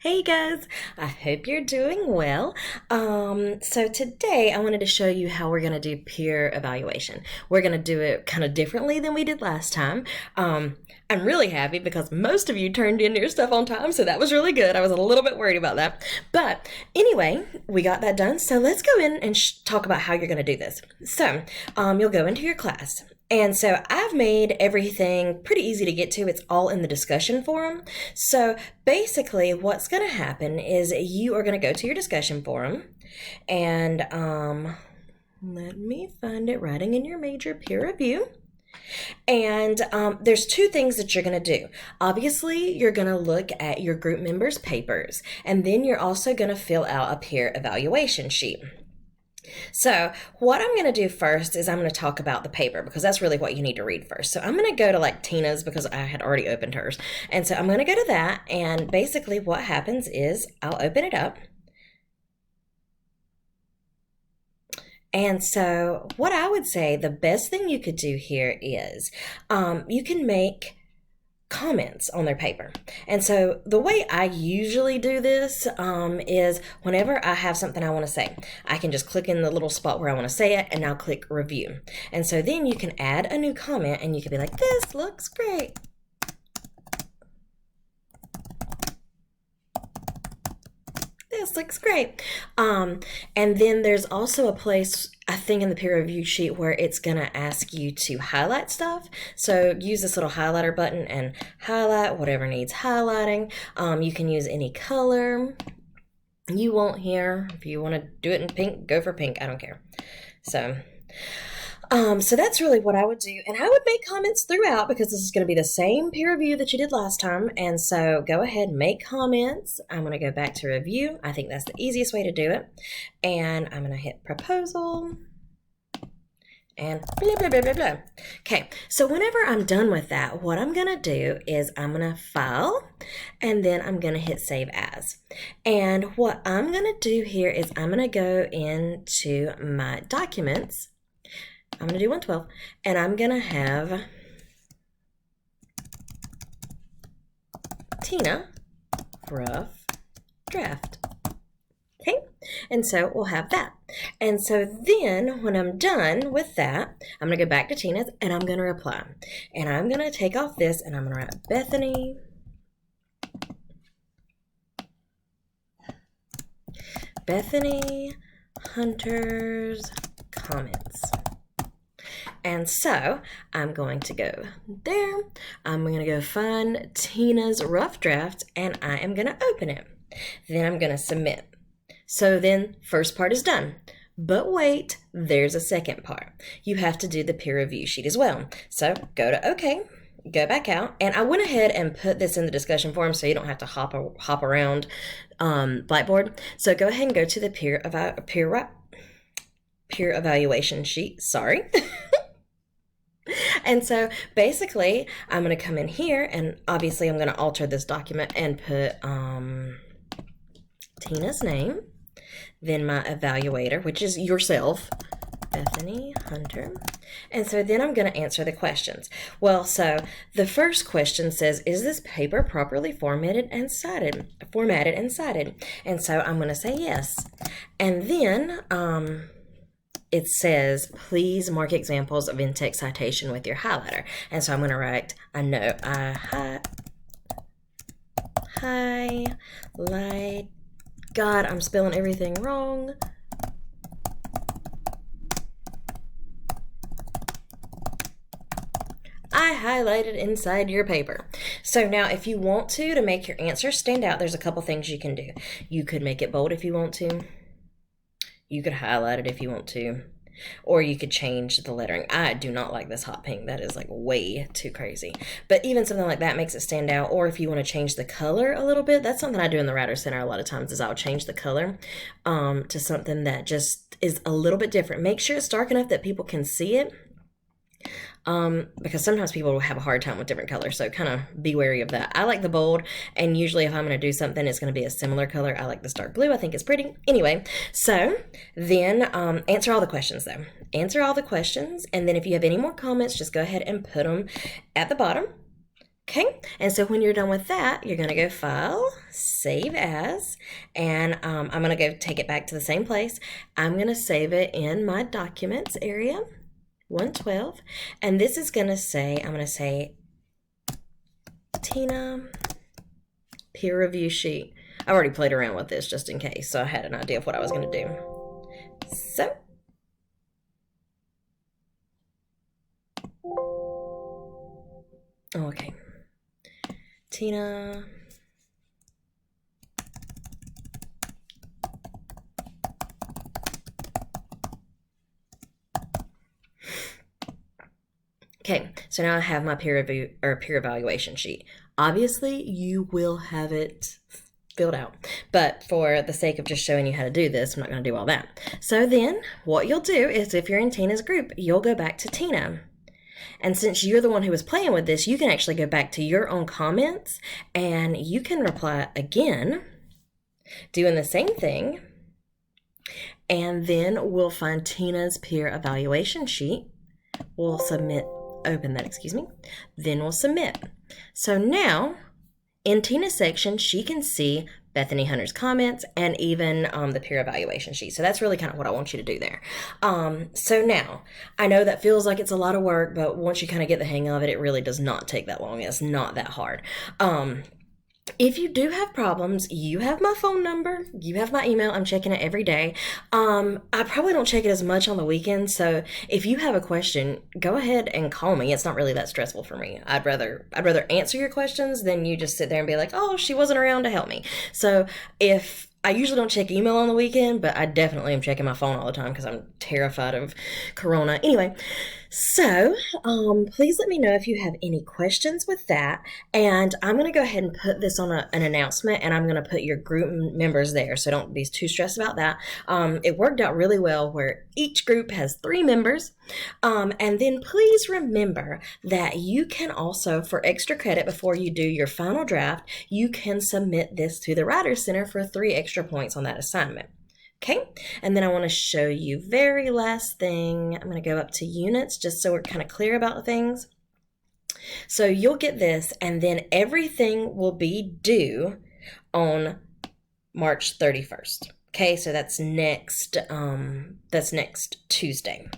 Hey guys, I hope you're doing well. So today I wanted to show you how we're going to do peer evaluation. We're going to do it kind of differently than we did last time. I'm really happy because most of you turned in your stuff on time, so that was really good. I was a little bit worried about that. But anyway, we got that done. So let's go in and talk about how you're going to do this. So you'll go into your class. And so I've made everything pretty easy to get to. It's all in the discussion forum. So basically what's going to happen is you are going to go to your discussion forum and let me find it, writing in your major, peer review. And there's two things that you're going to do. Obviously, you're going to look at your group members' papers, and then you're also going to fill out a peer evaluation sheet. So what I'm going to do first is I'm going to talk about the paper because that's really what you need to read first. So I'm going to go to like Tina's because I had already opened hers. And so I'm going to go to that, and basically what happens is I'll open it up. And so what I would say the best thing you could do here is you can make comments on their paper. And so the way I usually do this is whenever I have something I want to say, I can just click in the little spot where I want to say it and I'll click review. And so then you can add a new comment and you can be like, this looks great. This looks great. And then there's also a place, I think, in the peer review sheet where it's going to ask you to highlight stuff. So use this little highlighter button and highlight whatever needs highlighting. You can use any color you want here. If you want to do it in pink, go for pink. I don't care. So that's really what I would do. And I would make comments throughout because this is going to be the same peer review that you did last time. And so go ahead and make comments. I'm going to go back to review. I think that's the easiest way to do it. And I'm going to hit proposal and blah, blah, blah, blah, blah. Okay, so whenever I'm done with that, what I'm going to do is I'm going to file and then I'm going to hit save as. And what I'm going to do here is I'm going to go into my documents. I'm going to do 112, and I'm going to have Tina rough draft. Okay, and so we'll have that. And so then when I'm done with that, I'm going to go back to Tina's, and I'm going to reply. And I'm going to take off this, and I'm going to write Bethany Hunter's comments. And so I'm going to go there. I'm going to go find Tina's rough draft and I am going to open it. Then I'm going to submit. So then first part is done. But wait, there's a second part. You have to do the peer review sheet as well. So go to OK, go back out. And I went ahead and put this in the discussion forum so you don't have to hop around Blackboard. So go ahead and go to the peer evaluation sheet. Sorry. And so basically I'm going to come in here and obviously I'm going to alter this document and put Tina's name, then my evaluator, which is yourself, Bethany Hunter. And so then I'm going to answer the questions. Well, so the first question says, is this paper properly formatted and cited? And so I'm going to say yes. And then it says, please mark examples of in-text citation with your highlighter. And so I'm going to write a note. Highlight. God, I'm spelling everything wrong. I highlighted inside your paper. So now if you want to make your answer stand out, there's a couple things you can do. You could make it bold if you want to. You could highlight it if you want to, or you could change the lettering. I do not like this hot pink. That is like way too crazy. But even something like that makes it stand out. Or if you want to change the color a little bit, that's something I do in the Writer Center a lot of times is I'll change the color to something that just is a little bit different. Make sure it's dark enough that people can see it. Because sometimes people will have a hard time with different colors, so kind of be wary of that. I like the bold, and usually if I'm going to do something, it's going to be a similar color. I like this dark blue. I think it's pretty. Anyway, so then answer all the questions, though. Answer all the questions, and then if you have any more comments, just go ahead and put them at the bottom. Okay, and so when you're done with that, you're gonna go File, Save As, and I'm gonna go take it back to the same place. I'm gonna save it in my Documents area, 112, and this is gonna say, I'm gonna say Tina peer review sheet. I've already played around with this just in case, so I had an idea of what I was gonna do. So, okay. Tina. Okay, so now I have my peer review or peer evaluation sheet. Obviously, you will have it filled out, but for the sake of just showing you how to do this, I'm not going to do all that. So then what you'll do is, if you're in Tina's group, you'll go back to Tina. And since you're the one who was playing with this, you can actually go back to your own comments and you can reply again, doing the same thing. And then we'll find Tina's peer evaluation sheet. We'll open that, then we'll submit. So now in Tina's section, she can see Bethany Hunter's comments and even the peer evaluation sheet. So that's really kind of what I want you to do there. So now, I know that feels like it's a lot of work, but once you kind of get the hang of it, it really does not take that long. It's not that hard. If you do have problems, you have my phone number, you have my email. I'm checking it every day. I probably don't check it as much on the weekends, so if you have a question, go ahead and call me. It's not really that stressful for me. I'd rather answer your questions than you just sit there and be like, oh, she wasn't around to help me. So if I usually don't check email on the weekend, but I definitely am checking my phone all the time because I'm terrified of Corona. Anyway, so please let me know if you have any questions with that. And I'm going to go ahead and put this on an announcement, and I'm going to put your group members there. So don't be too stressed about that. It worked out really well where each group has 3 members. And then please remember that you can also, for extra credit before you do your final draft, you can submit this to the Writers Center for 3 extra points on that assignment. Okay, and then I want to show you very last thing. I'm going to go up to units just so we're kind of clear about things. So you'll get this, and then everything will be due on March 31st. Okay, so that's next Tuesday.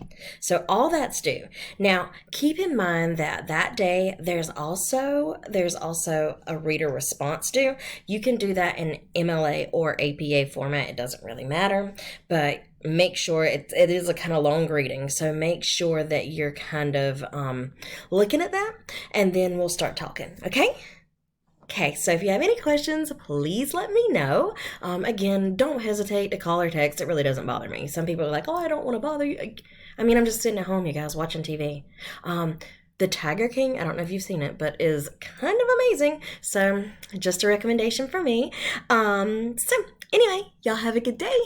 So all that's due. Now, keep in mind that that day there's also a reader response due. You can do that in MLA or APA format. It doesn't really matter, but make sure it is a kind of long reading. So make sure that you're kind of looking at that, and then we'll start talking. Okay? Okay, so if you have any questions, please let me know. Again, don't hesitate to call or text. It really doesn't bother me. Some people are like, oh, I don't want to bother you. I mean, I'm just sitting at home, you guys, watching TV. The Tiger King, I don't know if you've seen it, but is kind of amazing. So just a recommendation for me. So anyway, y'all have a good day.